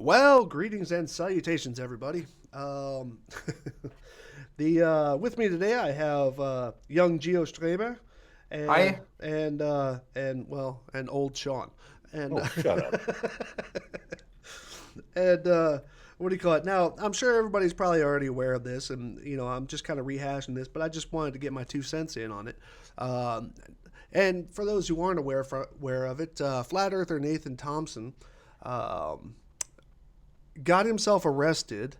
Well, greetings and salutations, everybody. The with me today I have young Geo Straber Hi. and old Sean and Oh, shut up. and what do you call it? Now I'm sure everybody's probably already aware of this, and I'm just kind of rehashing this, but I just wanted to get my 2 cents in on it. Um, and for those who aren't aware of it, flat earther Nathan Thompson. Um, got himself arrested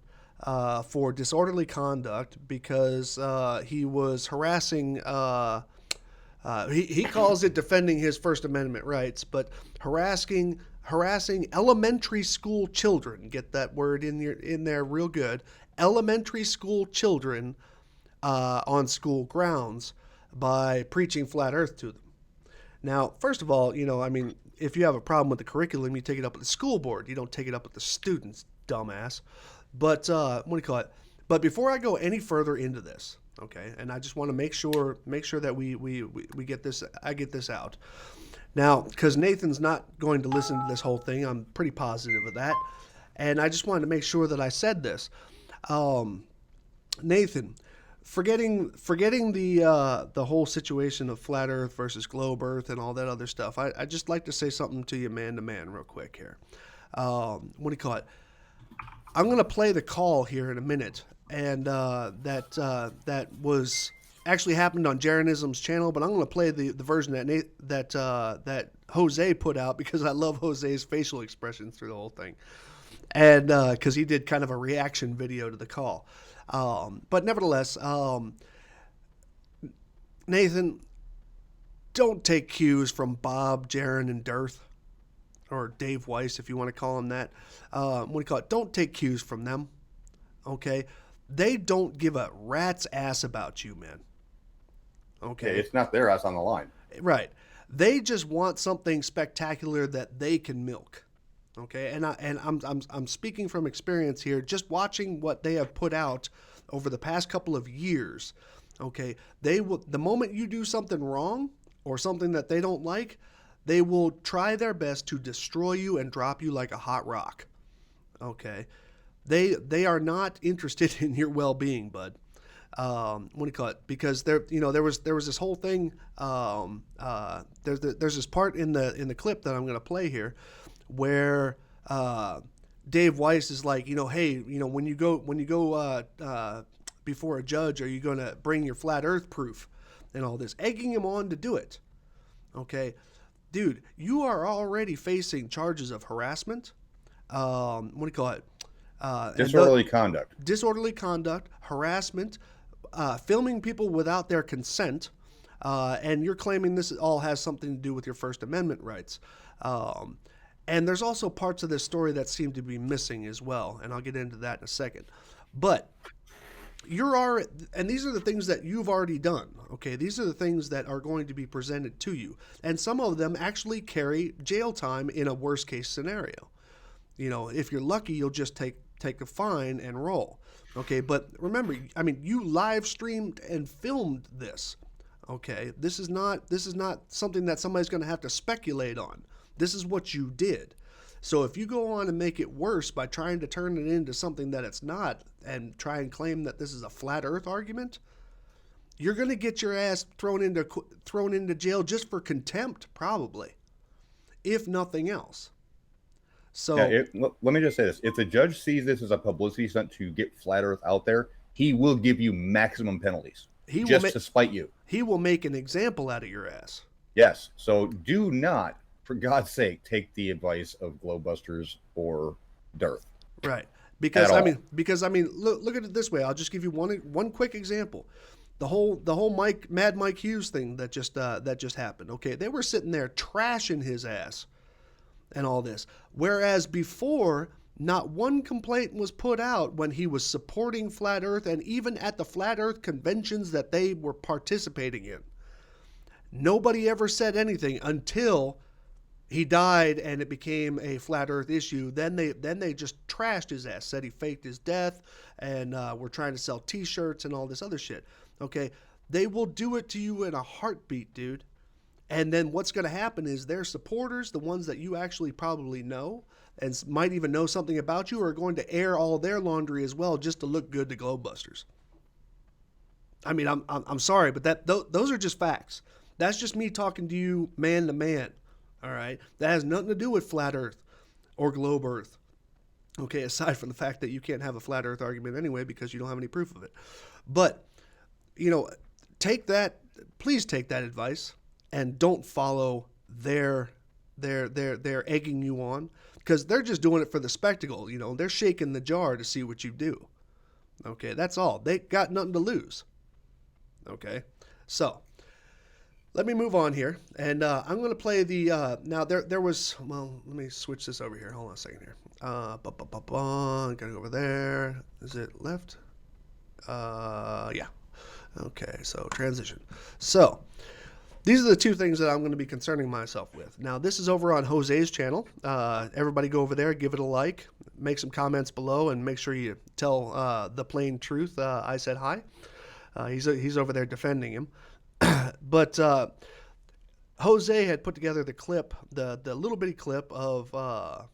for disorderly conduct because he was harassing. He calls it defending his First Amendment rights, but harassing elementary school children. Get that word in there real good. Elementary school children on school grounds by preaching flat Earth to them. Now, first of all, if you have a problem with the curriculum, you take it up with the school board. You don't take it up with the students, dumbass. But what do you call it? But before I go any further into this, okay, and I just want to make sure that we get this. I get this out now because Nathan's not going to listen to this whole thing. I'm pretty positive of that, and I just wanted to make sure that I said this. Um, Nathan, forgetting the whole situation of flat Earth versus globe Earth and all that other stuff. I just like to say something to you, man to man, real quick here. What do you call it? I'm gonna play the call here in a minute, and that was actually happened on Jeranism's channel, but I'm gonna play the version that Jose put out because I love Jose's facial expressions through the whole thing, and because he did kind of a reaction video to the call. But nevertheless, Nathan, don't take cues from Bob, Jaron, and Dirth, or Dave Weiss, if you want to call him that. What do you call it? Don't take cues from them. Okay, they don't give a rat's ass about you, man. Yeah, Okay, it's not their ass on the line. right. They just want something spectacular that they can milk. Okay, and I'm speaking from experience here, just watching what they have put out over the past couple of years. Okay, they will the moment you do something wrong or something that they don't like, they will try their best to destroy you and drop you like a hot rock. Okay, they are not interested in your well being, bud. What do you call it? Because there was this whole thing. There's this part in the clip that I'm going to play here, where Dave Weiss is like, hey, when you go before a judge, are you going to bring your flat Earth proof and all this, egging him on to do it? Okay, dude, you are already facing charges of harassment. What do you call it? And the Disorderly conduct. disorderly conduct, harassment, filming people without their consent, and you're claiming this all has something to do with your First Amendment rights. Um, and there's also parts of this story that seem to be missing as well, and I'll get into that in a second. But and these are the things that you've already done. Okay, these are the things that are going to be presented to you, and some of them actually carry jail time in a worst case scenario. If you're lucky, you'll just take a fine and roll. Okay, but remember, I mean, you live streamed and filmed this. Okay, this is not something that somebody's going to have to speculate on. This is what you did. So if you go on and make it worse by trying to turn it into something that it's not and try and claim that this is a flat Earth argument, you're going to get your ass thrown into jail just for contempt, probably, if nothing else. Yeah, So let me just say this. If the judge sees this as a publicity stunt to get flat Earth out there, he will give you maximum penalties he will just make to spite you. he will make an example out of your ass. Yes. So do not, for God's sake, take the advice of Globusters or Dearth Right. at Because I all. mean because I mean look at it this way. I'll just give you one quick example. The whole Mad Mike Hughes thing that just happened. Okay, they were sitting there trashing his ass and all this. Whereas before, not one complaint was put out when he was supporting Flat Earth and even at the Flat Earth conventions that they were participating in. Nobody ever said anything until he died and it became a flat Earth issue. Then they just trashed his ass, said he faked his death, and were trying to sell T-shirts and all this other shit. Okay, they will do it to you in a heartbeat, dude. And then what's going to happen is their supporters, the ones that you actually probably know and might even know something about you, are going to air all their laundry as well just to look good to Globebusters. I mean, I'm sorry, but those are just facts. That's just me talking to you man to man. All right, that has nothing to do with flat Earth or globe Earth. Okay, aside from the fact that you can't have a flat Earth argument anyway because you don't have any proof of it. But please take that advice and don't follow their egging you on, because they're just doing it for the spectacle. They're shaking the jar to see what you do. Okay, that's all. They got nothing to lose. Okay, so let me move on here, and I'm going to play the now there was, well, let me switch this over here. Hold on a second here. Gotta go over there. Is it left? Yeah. Okay, so transition. So these are the two things that I'm going to be concerning myself with. Now, this is over on Jose's channel. Everybody go over there, give it a like, make some comments below, and make sure you tell the plain truth. I said hi. He's over there defending him. But Jose had put together the clip, the little bitty clip of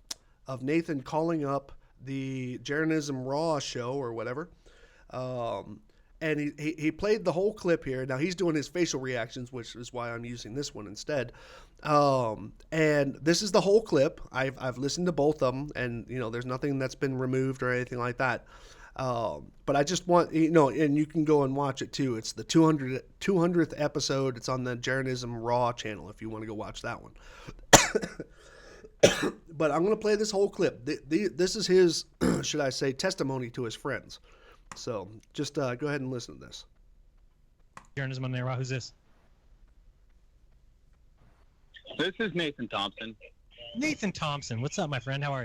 Nathan calling up the Jeranism Raw show or whatever. And he played the whole clip here. Now he's doing his facial reactions, which is why I'm using this one instead. And this is the whole clip. I've listened to both of them, and there's nothing that's been removed or anything like that. But I just want, and you can go and watch it too. It's the 200th episode. It's on the Jeranism Raw channel if you want to go watch that one. But I'm going to play this whole clip. This is his, should I say, testimony to his friends. So just go ahead and listen to this. Jeranism on there. Who's this? This is Nathan Thompson. Nathan Thompson. What's up, my friend? How are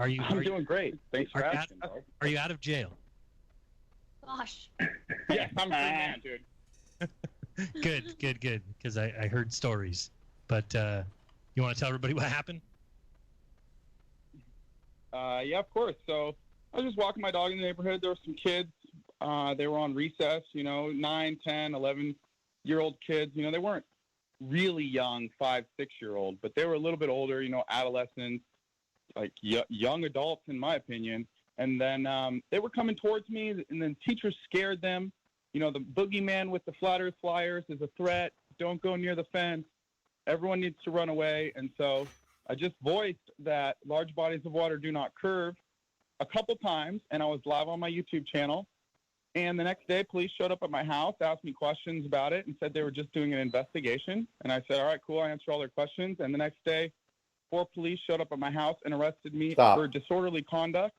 you? I'm doing great. Thanks for asking. Are you out of jail? Gosh. Yes, I'm free man, dude. Good. Because I heard stories. But you want to tell everybody what happened? Yeah, of course. So I was just walking my dog in the neighborhood. There were some kids. They were on recess, 9, 10, 11-year-old kids. They weren't really young, 5, 6-year-old, but they were a little bit older, adolescents, like young adults, in my opinion. And then they were coming towards me, and then teachers scared them. The boogeyman with the flat earth flyers is a threat. Don't go near the fence. Everyone needs to run away. And so I just voiced that large bodies of water do not curve a couple times, and I was live on my YouTube channel. And the next day, police showed up at my house, asked me questions about it, and said they were just doing an investigation. And I said, all right, cool. I answered all their questions. And the next day, 4 police showed up at my house and arrested me for disorderly conduct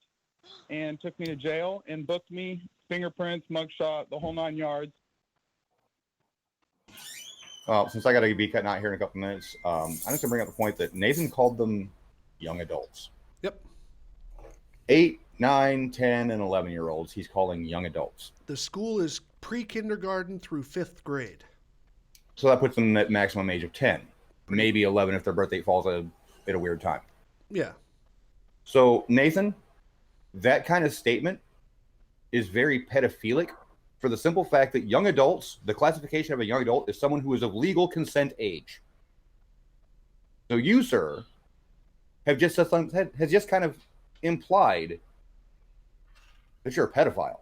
and took me to jail and booked me, fingerprints, mugshot, the whole 9 yards. Since I got to be cutting out here in a couple minutes, I'm just going to bring up the point that Nathan called them young adults. Yep. 8, 9, 10, and 11-year-olds he's calling young adults. The school is pre-kindergarten through 5th grade. So that puts them at maximum age of 10. Maybe 11 if their birthday falls at a weird time. Yeah. So, Nathan, that kind of statement is very pedophilic for the simple fact that young adults, the classification of a young adult is someone who is of legal consent age. So you, sir, has just kind of implied that you're a pedophile.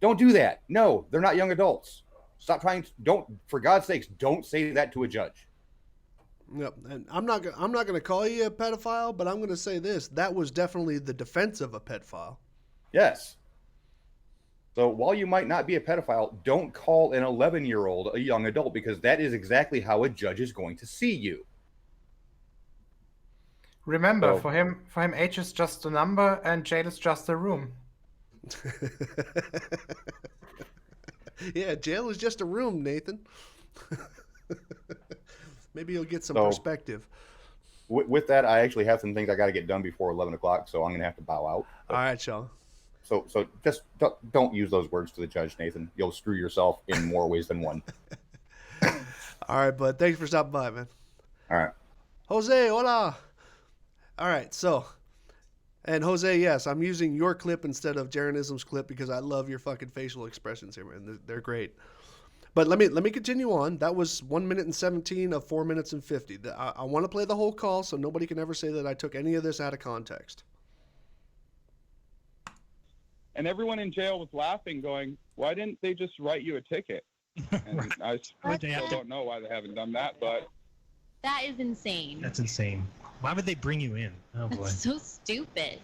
Don't do that. No, they're not young adults. Stop trying to, for God's sakes, don't say that to a judge. Yep, and I'm not going to call you a pedophile, but I'm going to say this: that was definitely the defense of a pedophile. Yes. So while you might not be a pedophile, don't call an 11-year-old a young adult, because that is exactly how a judge is going to see you. Remember, for him, age is just a number, and jail is just a room. Yeah, jail is just a room, Nathan. Maybe you'll get some perspective. With that, I actually have some things I got to get done before 11 o'clock, so I'm going to have to bow out. All right, Sean. So just don't use those words to the judge, Nathan. You'll screw yourself in more ways than one. All right, bud. Thanks for stopping by, man. All right. Jose, hola. All right, so, and Jose, yes, I'm using your clip instead of Jeranism's clip because I love your fucking facial expressions here, man. They're great. But let me continue on. That was 1 minute and 17 of 4 minutes and 50. I want to play the whole call so nobody can ever say that I took any of this out of context. And everyone in jail was laughing, going, "Why didn't they just write you a ticket?" And I still don't know why they haven't done that, but That is insane. That's insane. Why would they bring you in? Oh boy. That's so stupid.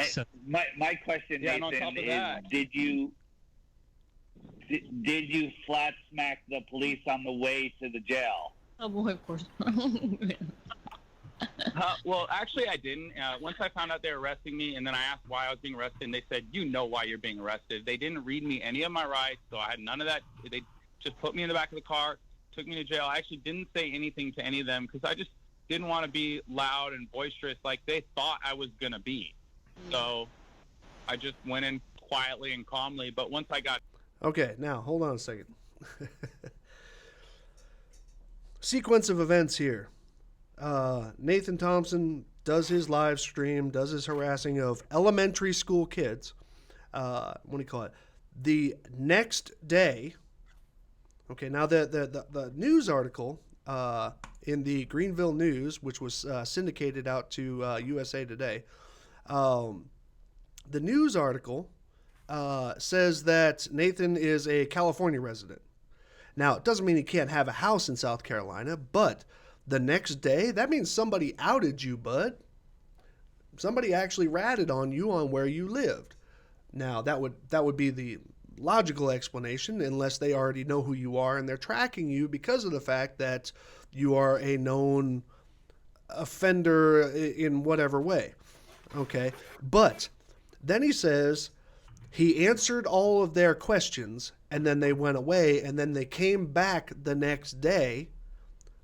So, My question, Yeah, and on Nathan, top of is that- did you flat smack the police on the way to the jail? Oh boy, of course. well, actually, I didn't. Once I found out they were arresting me, and then I asked why I was being arrested, and they said, "You know why you're being arrested." They didn't read me any of my rights, so I had none of that. They just put me in the back of the car, took me to jail. I actually didn't say anything to any of them because I just didn't want to be loud and boisterous like they thought I was going to be. So I just went in quietly and calmly. But once I got... Okay, now, hold on a second. Sequence of events here. Nathan Thompson does his live stream, does his harassing of elementary school kids. What do you call it? The next day... Okay, now the news article in the Greenville News, which was syndicated out to USA Today, the news article says that Nathan is a California resident. Now, it doesn't mean he can't have a house in South Carolina, but the next day, that means somebody outed you, bud. Somebody actually ratted on you on where you lived. Now, that would be the logical explanation, unless they already know who you are and they're tracking you because of the fact that you are a known offender in whatever way. Okay, but then he says he answered all of their questions and then they went away and then they came back the next day.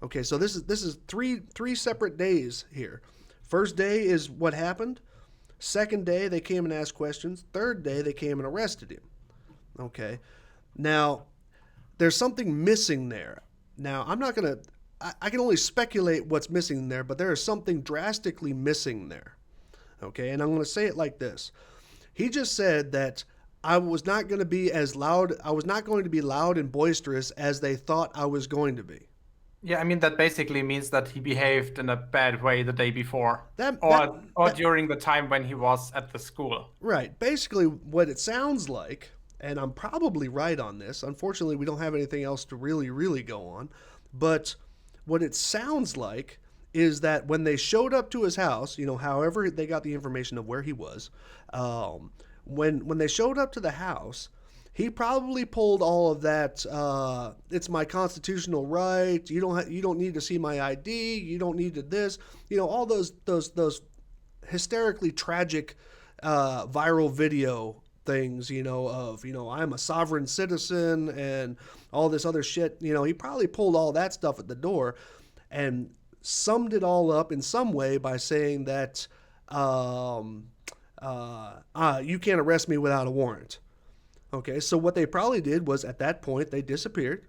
Okay, so this is three separate days here. First day is what happened. Second day they came and asked questions. Third day they came and arrested him. Okay, now there's something missing there. Now I'm not gonna. I can only speculate what's missing there, but there is something drastically missing there. Okay, and I'm going to say it like this. He just said that I was not going to be as loud. I was not going to be loud and boisterous as they thought I was going to be. Yeah, I mean, that basically means that he behaved in a bad way the day before. That During the time when he was at the school. Right. Basically, what it sounds like, and I'm probably right on this. Unfortunately, we don't have anything else to really go on. But what it sounds like is that when they showed up to his house, however they got the information of where he was, when they showed up to the house, he probably pulled all of that. It's my constitutional right. You don't need to see my ID. You don't need to this. All those hysterically tragic viral video things. I'm a sovereign citizen and all this other shit. He probably pulled all that stuff at the door, and summed it all up in some way by saying that you can't arrest me without a warrant. Okay, so what they probably did was at that point they disappeared.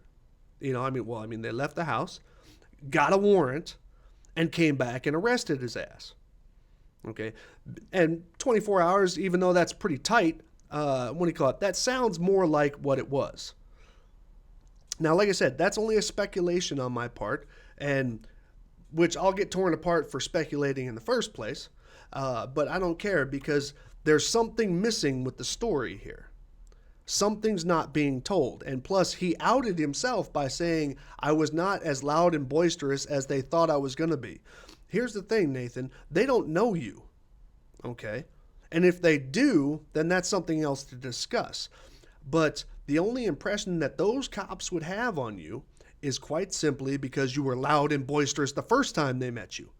They left the house, got a warrant, and came back and arrested his ass. Okay, and 24 hours, even though that's pretty tight, that sounds more like what it was. Now, like I said, that's only a speculation on my part, and which I'll get torn apart for speculating in the first place, but I don't care because there's something missing with the story here. Something's not being told, and plus he outed himself by saying I was not as loud and boisterous as they thought I was going to be. Here's the thing, Nathan, they don't know you, okay? And if they do, then that's something else to discuss. But the only impression that those cops would have on you is quite simply because you were loud and boisterous the first time they met you.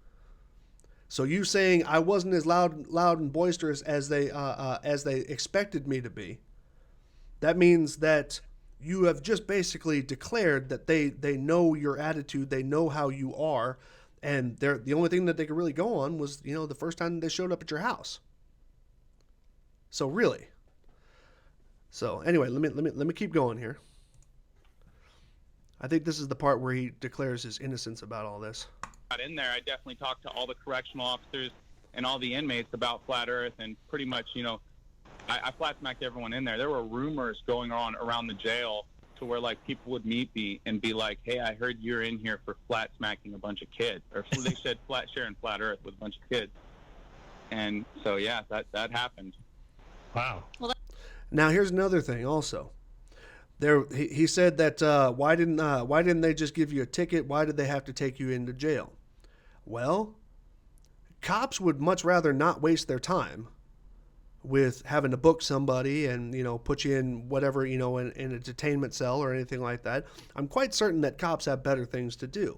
So you saying I wasn't as loud and boisterous as they expected me to be, that means that you have just basically declared that they know your attitude, they know how you are, and the only thing that they could really go on was the first time they showed up at your house. So really. So anyway, let me keep going here. I think this is the part where he declares his innocence about all this. Got in there, I definitely talked to all the correctional officers and all the inmates about Flat Earth, and pretty much, I flat smacked everyone in there. There were rumors going on around the jail to where like people would meet me and be like, "Hey, I heard you're in here for flat smacking a bunch of kids," or they said flat sharing flat Earth with a bunch of kids. And so yeah, that happened. Wow. Now here's another thing. Also, he said that why didn't they just give you a ticket? Why did they have to take you into jail? Well, cops would much rather not waste their time with having to book somebody and, put you in whatever, in a detainment cell or anything like that. I'm quite certain that cops have better things to do.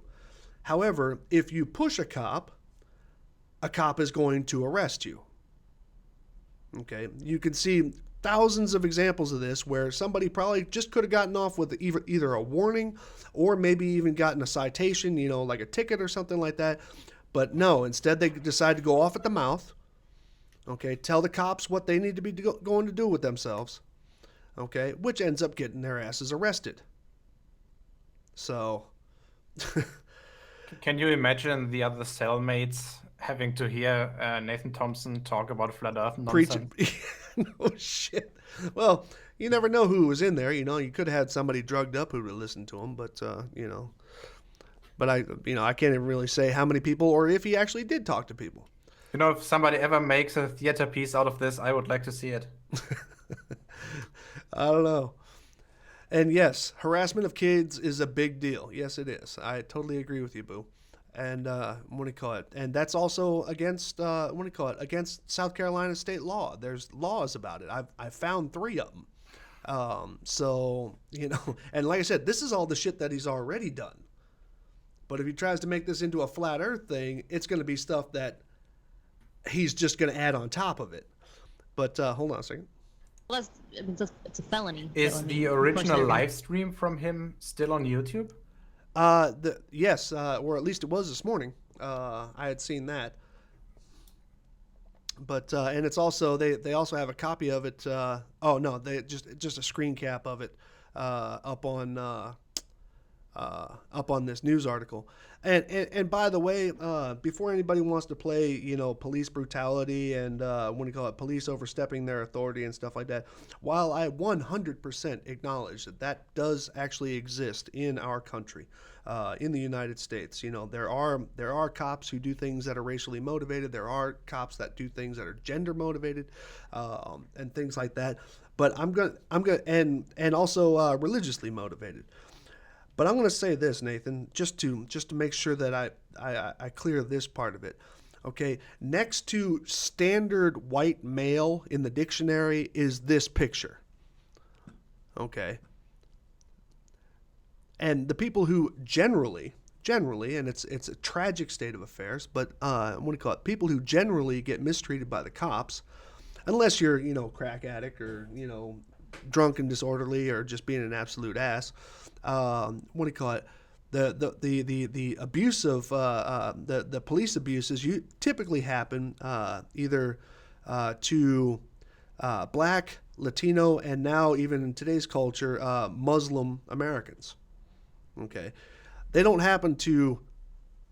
However, if you push a cop is going to arrest you. Okay, you can see thousands of examples of this where somebody probably just could have gotten off with either a warning or maybe even gotten a citation, like a ticket or something like that. But no, instead they decide to go off at the mouth. Okay, tell the cops what they need to be going to do with themselves. Okay, which ends up getting their asses arrested. So, Can you imagine the other cellmates having to hear Nathan Thompson talk about flat Earth nonsense? No shit. Well, you never know who was in there. You could have had somebody drugged up who would listen to him, but But I can't even really say how many people or if he actually did talk to people. If somebody ever makes a theater piece out of this, I would like to see it. I don't know. And yes, harassment of kids is a big deal. Yes, it is. I totally agree with you, Boo. And and that's also against against South Carolina state law. There's laws about it. I've found 3 of them. So and like I said, this is all the shit that he's already done. But if he tries to make this into a flat Earth thing, it's going to be stuff that he's just going to add on top of it. But hold on a second. Well, it's a felony. Is the original live stream from him still on YouTube? Yes, or at least it was this morning. I had seen that. But and it's also they also have a copy of it. Oh no, they just a screen cap of it up on this news article. And by the way, before anybody wants to play, police brutality and police overstepping their authority and stuff like that, while I 100% acknowledge that does actually exist in our country, in the United States. There are cops who do things that are racially motivated. There are cops that do things that are gender motivated, and things like that. But I'm gonna and also religiously motivated. But I'm going to say this, Nathan, just to make sure that I clear this part of it. Okay, next to standard white male in the dictionary is this picture. Okay. And the people who generally, and it's a tragic state of affairs, but people who generally get mistreated by the cops, unless you're, crack addict or, drunk and disorderly or just being an absolute ass, the abuse of the police abuses typically happen either to black, Latino, and now even in today's culture, Muslim Americans. Okay, they don't happen to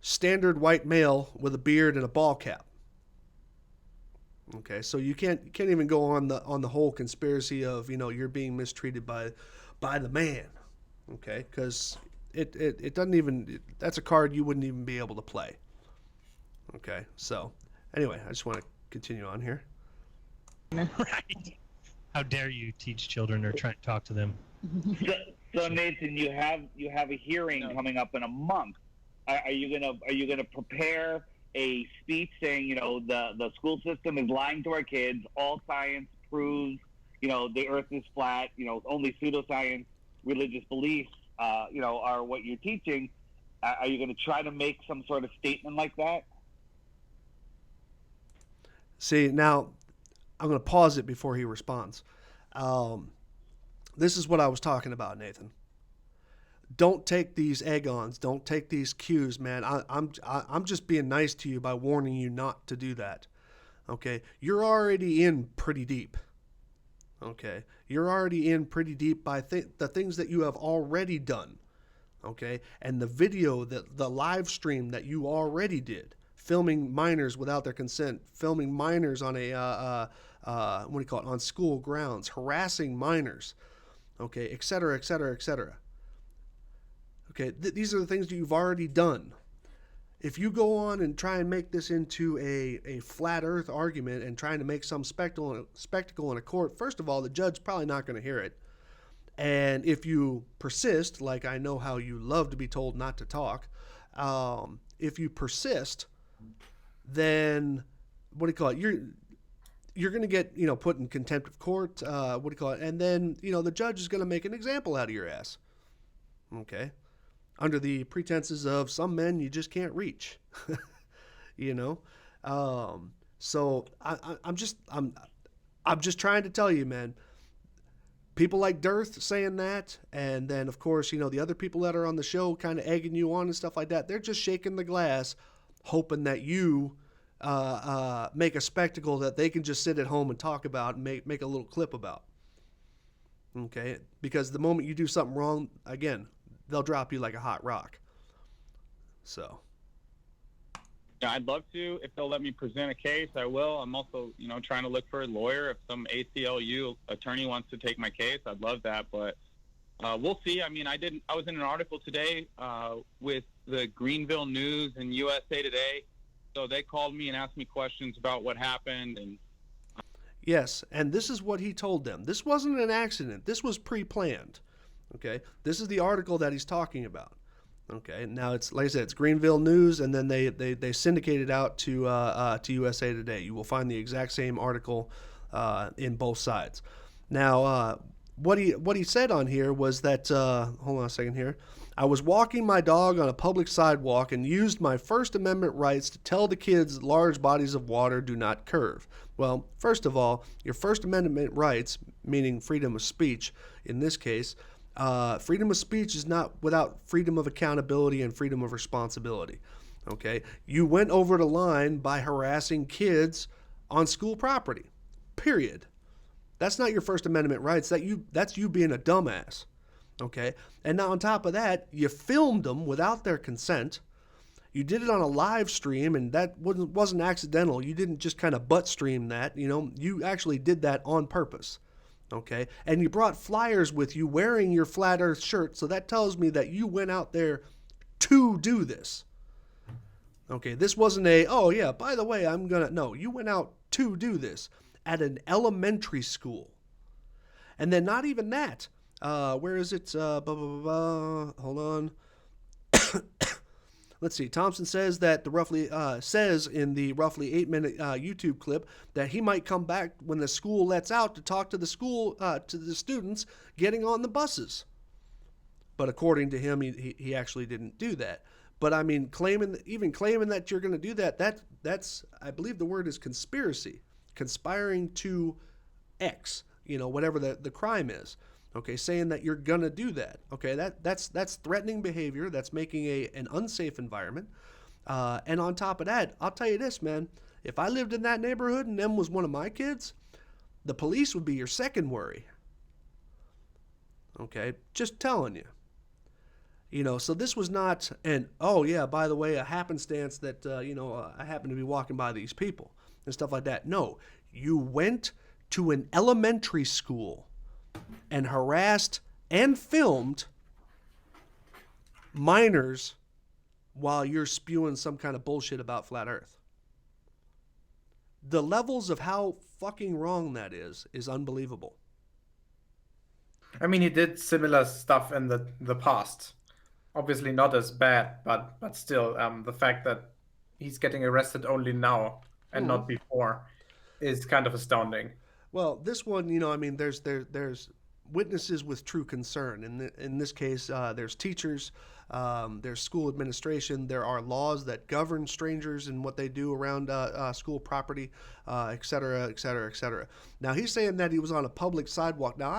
standard white male with a beard and a ball cap. Okay, so you can't even go on the whole conspiracy of you're being mistreated by the man. Okay, because it doesn't even, that's a card you wouldn't even be able to play. Okay, so anyway, I just want to continue on here. Right. How dare you teach children or try to talk to them? So Nathan, you have a hearing coming up in a month. Are you gonna prepare a speech saying the school system is lying to our kids? All science proves the Earth is flat. Only pseudoscience, religious beliefs are what you're teaching. Are you going to try to make some sort of statement like that? See, now I'm going to pause it before he responds. This is what I was talking about, Nathan. Don't take these egg-ons. Don't take these cues, man. I'm just being nice to you by warning you not to do that. Okay, you're already in pretty deep. Okay, you're already in pretty deep by the things that you have already done. Okay, and the video, the live stream that you already did, filming minors without their consent, filming minors on on school grounds, harassing minors. Okay, et cetera, et cetera, et cetera. Okay, these are the things that you've already done. If you go on and try and make this into a flat earth argument and trying to make some spectacle in a court, first of all, the judge's probably not going to hear it. And if you persist, like I know how you love to be told not to talk, if you persist, then what do you call it? You're going to get, put in contempt of court. What do you call it? And then, the judge is going to make an example out of your ass. Okay. Under the pretenses of some men you just can't reach. So I'm just trying to tell you, man. People like Dearth saying that, and then of course, the other people that are on the show kind of egging you on and stuff like that. They're just shaking the glass, hoping that you make a spectacle that they can just sit at home and talk about and make a little clip about. Okay, because the moment you do something wrong, again, they'll drop you like a hot rock. So. Yeah, I'd love to. If they'll let me present a case, I will. I'm also, trying to look for a lawyer. If some ACLU attorney wants to take my case, I'd love that. But we'll see. I mean, I was in an article today with the Greenville News and USA Today. So they called me and asked me questions about what happened. And yes, and this is what he told them. This wasn't an accident. This was pre-planned. Okay, this is the article that he's talking about. Okay, now it's like I said, it's Greenville News, and then they syndicate it out to USA Today. You will find the exact same article in both sides. Now, what he said on here was that hold on a second here. I was walking my dog on a public sidewalk and used my First Amendment rights to tell the kids large bodies of water do not curve. Well, first of all, your First Amendment rights, meaning freedom of speech, in this case. Freedom of speech is not without freedom of accountability and freedom of responsibility. Okay, you went over the line by harassing kids on school property. Period. That's not your First Amendment rights. That's you being a dumbass. Okay, and now on top of that, you filmed them without their consent. You did it on a live stream, and that wasn't accidental. You didn't just kind of butt stream that. You actually did that on purpose. Okay, and you brought flyers with you wearing your Flat Earth shirt, so that tells me that you went out there to do this. Okay, this wasn't oh yeah, by the way, no, you went out to do this at an elementary school. And then not even that. Where is it? Hold on. Let's see. Thompson says that says in the roughly 8-minute YouTube clip that he might come back when the school lets out to talk to the school to the students getting on the buses. But according to him, he actually didn't do that. But I mean, claiming that you're going to do that's I believe the word is conspiracy, conspiring to X, whatever the crime is. Okay, saying that you're gonna do that. Okay, that's threatening behavior. That's making an unsafe environment. And on top of that, I'll tell you this, man. If I lived in that neighborhood and them was one of my kids, the police would be your second worry. Okay, just telling you. So this was not oh yeah, by the way, a happenstance that I happen to be walking by these people and stuff like that. No, you went to an elementary school and harassed and filmed minors while you're spewing some kind of bullshit about flat Earth. The levels of how fucking wrong that is unbelievable. I mean, he did similar stuff in the past. Obviously not as bad, but still, the fact that he's getting arrested only now and not before is kind of astounding. Well, this one, I mean, there's witnesses with true concern. In this case, there's teachers, there's school administration. There are laws that govern strangers and what they do around school property, et cetera, et cetera, et cetera. Now, he's saying that he was on a public sidewalk. Now,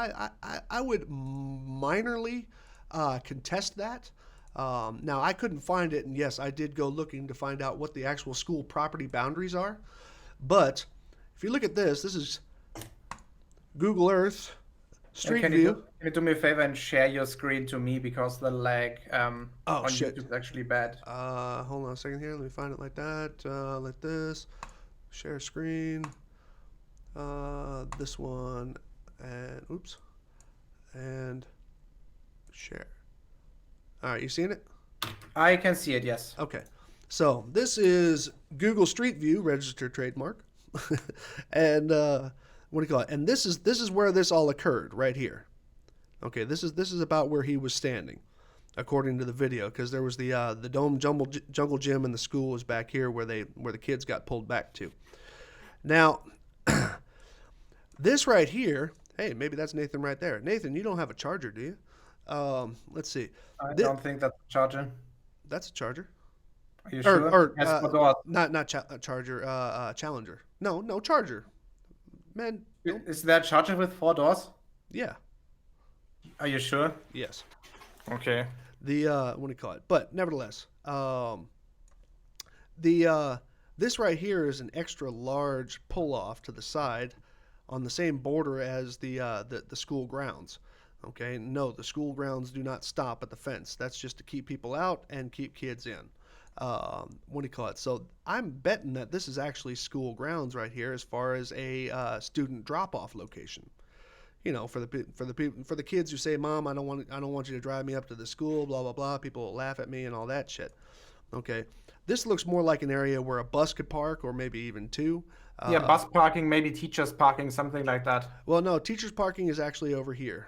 I would minorly contest that. Now, I couldn't find it, and yes, I did go looking to find out what the actual school property boundaries are. But if you look at this is Google Earth Street View. Can you do me a favor and share your screen to me, because the lag on shit. YouTube is actually bad. Hold on a second here. Let me find it like that. Like this. Share screen. This one. And oops. and share. All right, you seen it? I can see it. Yes. Okay. So this is Google Street View, registered trademark, and what do you call it? And this is where this all occurred, right here. Okay, this is about where he was standing, according to the video, because there was the Dome Jungle Gym and the school was back here where the kids got pulled back to. Now, this right here, hey, maybe that's Nathan right there. Nathan, you don't have a charger, do you? Let's see. I don't think that's a charger. That's a charger. Are you sure? Yes, for doors. Not charger. Challenger. No charger. Man, Is that charger with 4 doors? yeah, Are you sure? yes. Okay. The what do you call it? But nevertheless, this right here is an extra large pull off to the side, on the same border as the school grounds. Okay, no, the school grounds do not stop at the fence. That's just to keep people out and keep kids in. What do you call it? So I'm betting that this is actually school grounds right here, as far as a student drop-off location. You know, for the kids who say, "Mom, I don't want you to drive me up to the school," blah blah blah. People will laugh at me and all that shit. Okay, this looks more like an area where a bus could park, or maybe even two. Yeah, bus parking, maybe teachers parking, something like that. Well, no, teachers parking is actually over here.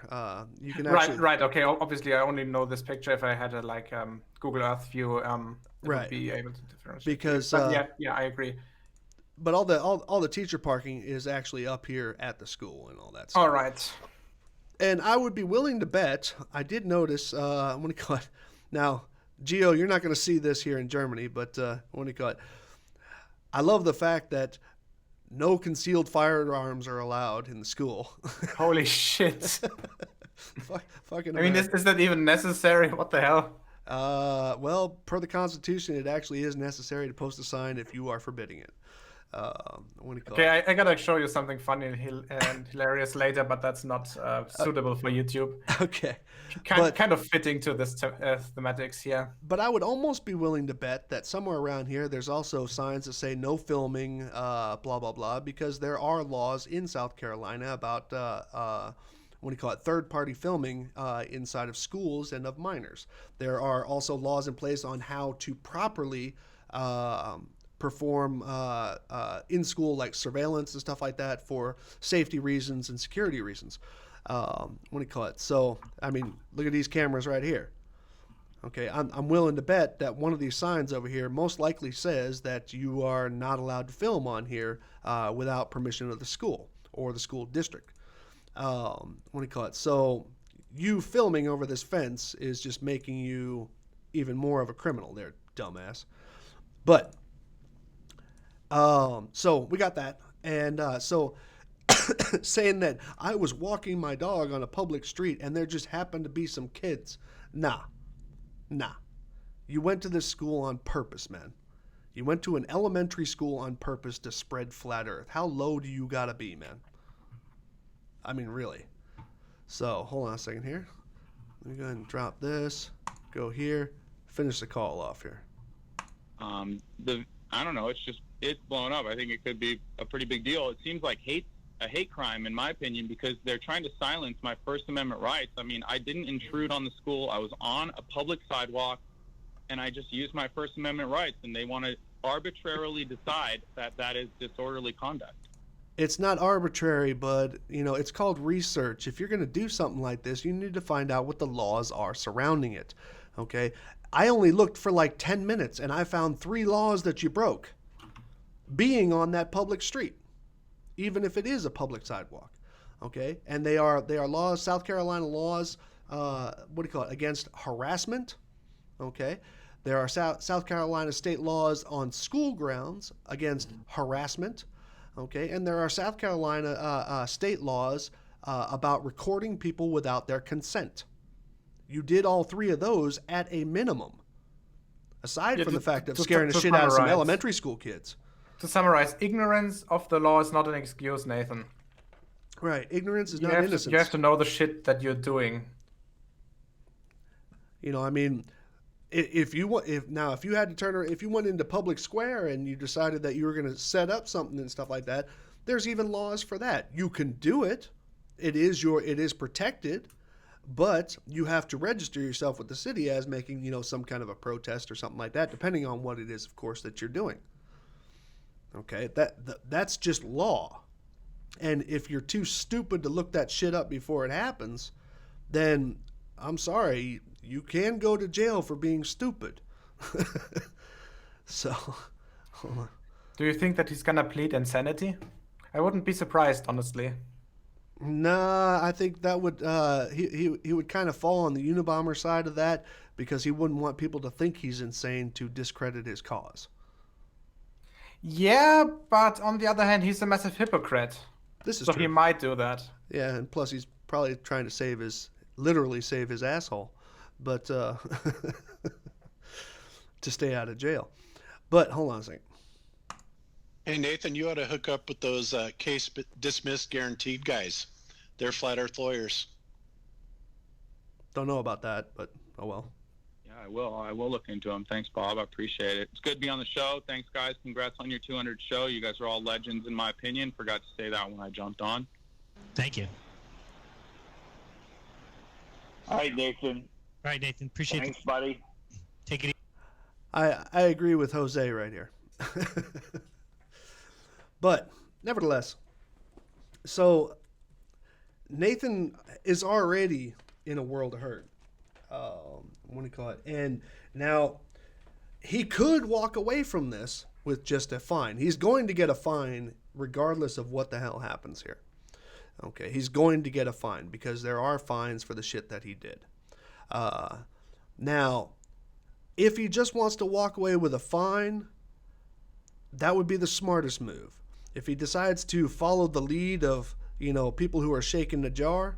You can actually Right. Okay. Obviously, I only know this picture. If I had a Google Earth view, it Right. would be able to differentiate. because But yeah, I agree. but all the teacher parking is actually up here at the school and all that stuff. All right. And I would be willing to bet, I did notice, what do you call it? Now, Gio, you're not going to see this here in Germany, but what do you call it? I love the fact that no concealed firearms are allowed in the school. Holy shit. Fucking I mean, is that even necessary? What the hell? well, per the Constitution, it actually is necessary to post a sign if you are forbidding it. What do you call it? Okay, I gotta show you something funny and hilarious later, but that's not suitable for YouTube. Okay. Kind of fitting to this thematics here. But I would almost be willing to bet that somewhere around here, there's also signs that say no filming, blah, blah, blah, because there are laws in South Carolina about, what do you call it, third-party filming inside of schools and of minors. There are also laws in place on how to properly perform in-school, like surveillance and stuff like that, for safety reasons and security reasons. What do you call it? So, I mean, look at these cameras right here. Okay, I'm willing to bet that one of these signs over here most likely says that you are not allowed to film on here without permission of the school or the school district. What do you call it? So you filming over this fence is just making you even more of a criminal there, dumbass. But so we got that, and so saying that I was walking my dog on a public street and there just happened to be some kids. Nah. You went to this school on purpose, man. You went to an elementary school on purpose to spread flat earth. How low do you gotta be, man? I mean, really. So, hold on a second here. Let me go ahead and drop this. Go here. Finish the call off here. I don't know. It's blown up. I think it could be a pretty big deal. It seems like a hate crime, in my opinion, because they're trying to silence my First Amendment rights. I mean, I didn't intrude on the school. I was on a public sidewalk, and I just used my First Amendment rights, and they want to arbitrarily decide that is disorderly conduct. It's not arbitrary, but, it's called research. If you're going to do something like this, you need to find out what the laws are surrounding it, okay? I only looked for like 10 minutes, and I found 3 laws that you broke being on that public street, even if it is a public sidewalk, okay? And they are laws, South Carolina laws, what do you call it, against harassment, okay? There are South Carolina state laws on school grounds against harassment, okay? And there are South Carolina state laws about recording people without their consent. You did all 3 of those at a minimum, aside from the fact of scaring the shit out of some elementary school kids. To summarize, ignorance of the law is not an excuse, Nathan. Right, ignorance is not innocence. You have to know the shit that you're doing. I mean, if you went into public square and you decided that you were going to set up something and stuff like that, there's even laws for that. You can do it. It is protected. but you have to register yourself with the city as making, some kind of a protest or something like that, depending on what it is, of course, that you're doing. Okay, that's just law. And if you're too stupid to look that shit up before it happens, then I'm sorry, you can go to jail for being stupid. So, hold on. Do you think that he's gonna plead insanity? I wouldn't be surprised, honestly. Nah, I think that would he would kind of fall on the Unabomber side of that, because he wouldn't want people to think he's insane to discredit his cause. Yeah, but on the other hand, he's a massive hypocrite. This is So true. he might do that. Yeah, and plus he's probably trying to literally save his asshole, but to stay out of jail. But hold on a second. Hey, Nathan, you ought to hook up with those case dismissed guaranteed guys. They're flat earth lawyers. Don't know about that, but oh well. Yeah, I will. I will look into them. Thanks, Bob. I appreciate it. It's good to be on the show. Thanks, guys. Congrats on your 200 show. You guys are all legends, in my opinion. Forgot to say that when I jumped on. Thank you. All right, Nathan. All right, Nathan. Appreciate Thanks, it. buddy. Take it easy. I agree with Jose right here. But nevertheless, so Nathan is already in a world of hurt. What do you call it? And now he could walk away from this with just a fine. He's going to get a fine regardless of what the hell happens here. Okay, he's going to get a fine because there are fines for the shit that he did. Now, if he just wants to walk away with a fine, that would be the smartest move. If he decides to follow the lead of, people who are shaking the jar,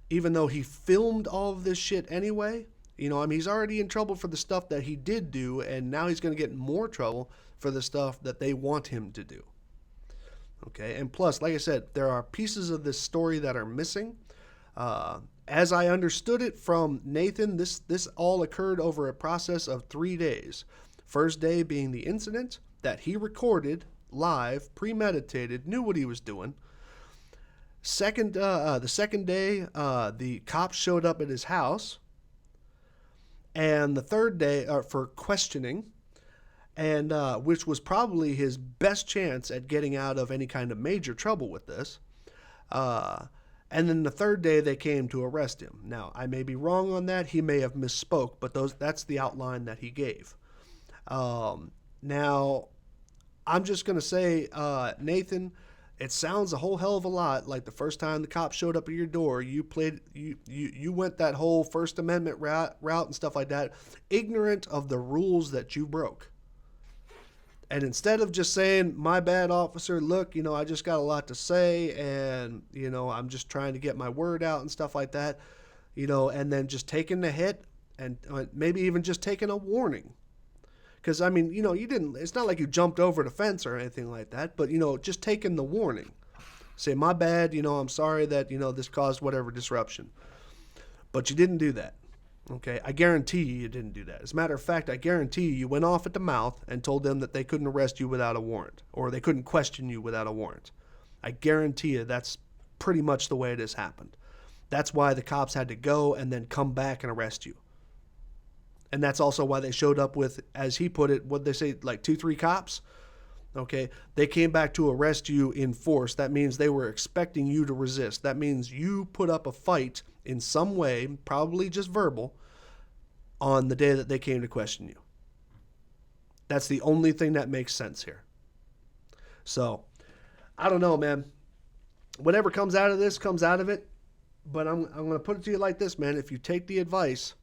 even though he filmed all of this shit anyway, he's already in trouble for the stuff that he did do, and now he's going to get in more trouble for the stuff that they want him to do. Okay, and plus, like I said, there are pieces of this story that are missing. As I understood it from Nathan, this all occurred over a process of 3 days. First day being the incident that he recorded live, premeditated, knew what he was doing. The second day, the cops showed up at his house, and the third day for questioning, and which was probably his best chance at getting out of any kind of major trouble with this. And then the third day they came to arrest him. Now, I may be wrong on that. He may have misspoke, but that's the outline that he gave. Now, I'm just going to say, Nathan, it sounds a whole hell of a lot like the first time the cops showed up at your door, you went that whole First Amendment route and stuff like that, ignorant of the rules that you broke. And instead of just saying, my bad, officer, look, I just got a lot to say, and, I'm just trying to get my word out and stuff like that, and then just taking the hit and maybe even just taking a warning. Because, you didn't, it's not like you jumped over the fence or anything like that, but, just taking the warning. Say, my bad, I'm sorry that, this caused whatever disruption. But you didn't do that. Okay, I guarantee you didn't do that. As a matter of fact, I guarantee you went off at the mouth and told them that they couldn't arrest you without a warrant, or they couldn't question you without a warrant. I guarantee you that's pretty much the way it has happened. That's why the cops had to go and then come back and arrest you. And that's also why they showed up with, as he put it, what'd they say, like 2-3 cops? Okay, they came back to arrest you in force. That means they were expecting you to resist. That means you put up a fight in some way, probably just verbal, on the day that they came to question you. That's the only thing that makes sense here. So, I don't know, man. Whatever comes out of this, comes out of it. But I'm going to put it to you like this, man. If you take the advice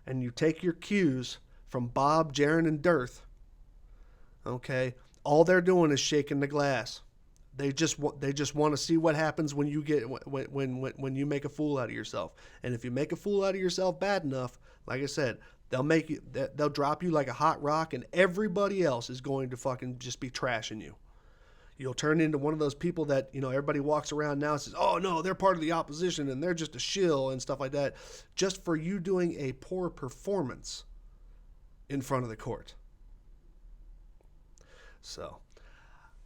and you take your cues from Bob, Jaron, and Dirth, okay, all they're doing is shaking the glass. They just want to see what happens when you get when you make a fool out of yourself. And if you make a fool out of yourself bad enough, like I said, they'll drop you like a hot rock, and everybody else is going to fucking just be trashing you. You'll turn into one of those people that, everybody walks around now and says, oh no, they're part of the opposition and they're just a shill and stuff like that, just for you doing a poor performance in front of the court. So,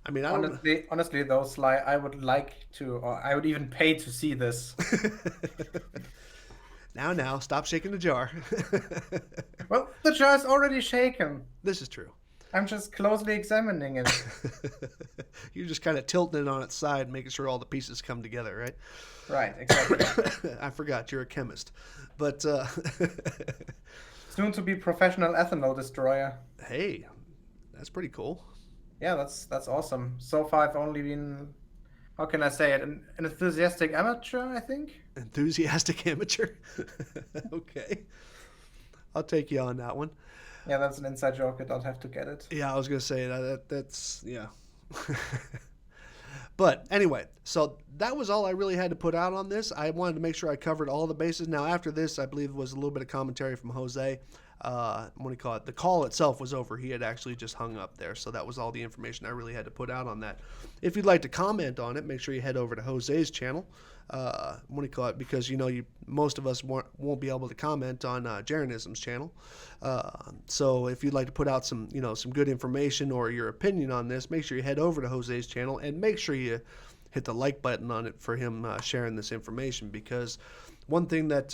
I mean, I don't. Honestly, though, Sly, I would like to, or I would even pay to see this. Now, stop shaking the jar. Well, the jar is already shaken. This is true. I'm just closely examining it. You're just kind of tilting it on its side, making sure all the pieces come together, right? Right, exactly. I forgot you're a chemist, but Soon to be professional ethanol destroyer. hey, that's pretty cool. Yeah, that's awesome. So far, I've only been, how can I say it, an enthusiastic amateur, I think. Enthusiastic amateur. Okay, I'll take you on that one. Yeah, that's an inside joke. I don't have to get it. Yeah, I was gonna say that's yeah. But anyway, so that was all I really had to put out on this. I wanted to make sure I covered all the bases. Now, after this, I believe was a little bit of commentary from Jose. What do you call it? The call itself was over. He had actually just hung up there. So that was all the information I really had to put out on that. If you'd like to comment on it, make sure you head over to Jose's channel. What do you call it? Because, most of us won't be able to comment on Jaronism's channel. So if you'd like to put out some good information or your opinion on this, make sure you head over to Jose's channel and make sure you hit the like button on it for him sharing this information. Because one thing that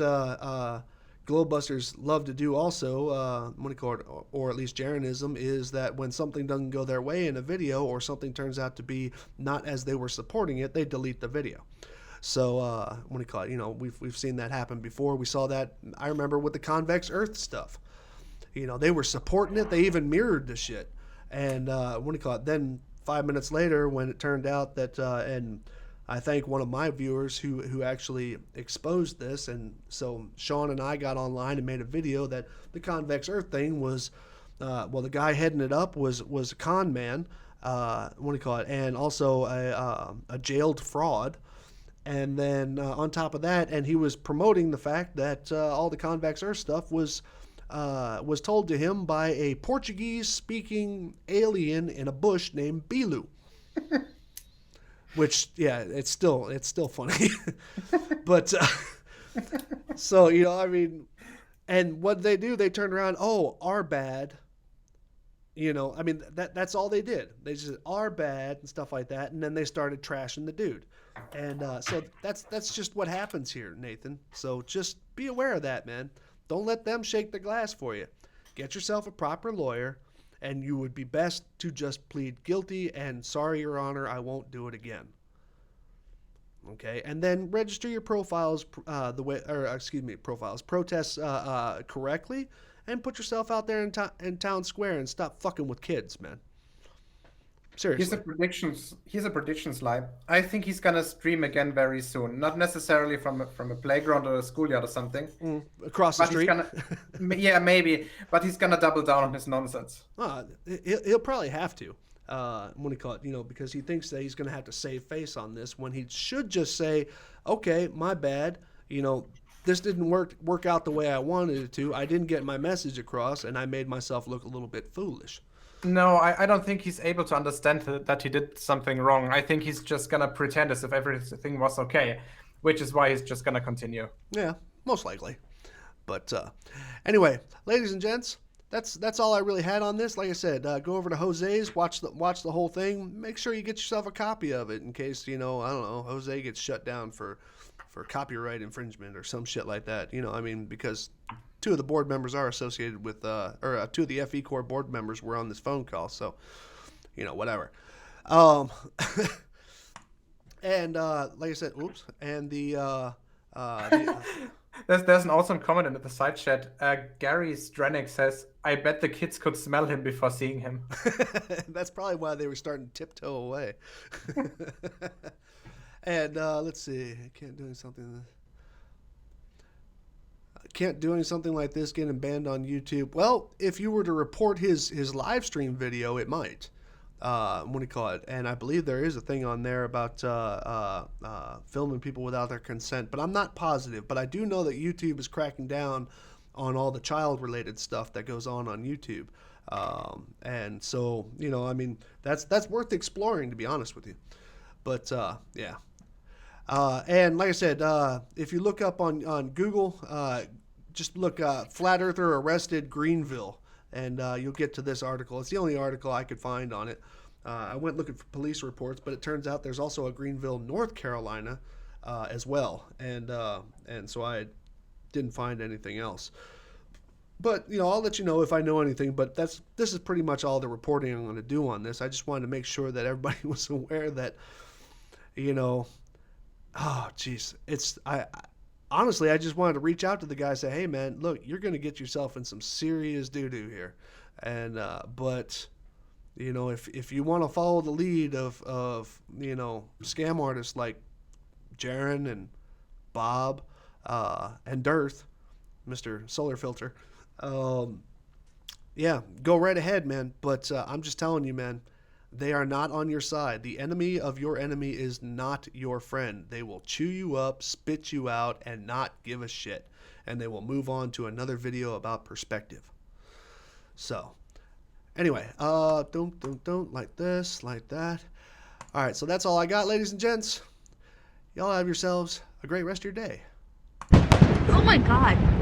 Globebusters love to do also, what do you call it, or at least Jaronism, is that when something doesn't go their way in a video or something turns out to be not as they were supporting it, they delete the video. So, what do you call it? We've seen that happen before. We saw that, I remember, with the convex Earth stuff. They were supporting it. They even mirrored the shit. And, what do you call it? Then 5 minutes later, when it turned out that, and I thank one of my viewers who actually exposed this. And so Sean and I got online and made a video that the convex Earth thing was, the guy heading it up was a con man, what do you call it? And also a jailed fraud. And then on top of that, and he was promoting the fact that all the convex Earth stuff was told to him by a Portuguese-speaking alien in a bush named Bilu. Which, yeah, it's still funny. But so and what they do, they turn around. Oh, our bad. That's all they did. They just said, our bad and stuff like that, and then they started trashing the dude. And so that's just what happens here, Nathan. So just be aware of that, man. Don't let them shake the glass for you. Get yourself a proper lawyer, and you would be best to just plead guilty and sorry, Your Honor, I won't do it again. Okay, and then register your profiles protests correctly, and put yourself out there in town square and stop fucking with kids, man. Seriously. Here's a prediction, Sly. I think he's gonna stream again very soon. Not necessarily from a playground or a schoolyard or something. Across the street. Yeah, maybe. But he's gonna double down on his nonsense. He'll probably have to. What do you call it? Because he thinks that he's gonna have to save face on this when he should just say, "Okay, my bad. This didn't work out the way I wanted it to. I didn't get my message across, and I made myself look a little bit foolish." No, I don't think he's able to understand that he did something wrong. I think he's just gonna pretend as if everything was okay, which is why he's just gonna continue. Yeah, most likely. But anyway, ladies and gents, that's all I really had on this. Like I said, go over to Jose's, watch the whole thing. Make sure you get yourself a copy of it in case I don't know, Jose gets shut down for copyright infringement or some shit like that. Because two of the board members are associated with, or two of the FE Corps board members were on this phone call, so, whatever. And like I said, oops, and the there's an awesome comment in the side chat. Gary Stranek says, "I bet the kids could smell him before seeing him." That's probably why they were starting to tiptoe away. And let's see, can't doing something like this getting banned on YouTube. Well, if you were to report his live stream video, it might. What do you call it? And I believe there is a thing on there about filming people without their consent, but I'm not positive. But I do know that YouTube is cracking down on all the child-related stuff that goes on YouTube. And so, that's worth exploring, to be honest with you. But yeah. And like I said, if you look up on Google, just look Flat Earther arrested Greenville, and you'll get to this article. It's the only article I could find on it. I went looking for police reports, but it turns out there's also a Greenville, North Carolina, as well, and so I didn't find anything else. But I'll let you know if I know anything. But this is pretty much all the reporting I'm going to do on this. I just wanted to make sure that everybody was aware that, oh, jeez, I honestly, I just wanted to reach out to the guy and say, hey, man, look, you're going to get yourself in some serious doo-doo here. And, but, if you want to follow the lead of scam artists like Jaron and Bob and Dearth, Mr. Solar Filter, yeah, go right ahead, man. But I'm just telling you, man, they are not on your side. The enemy of your enemy is not your friend. They will chew you up, spit you out, and not give a shit. And they will move on to another video about perspective. So, anyway, don't like this, like that. All right, so that's all I got, ladies and gents. Y'all have yourselves a great rest of your day. Oh my god.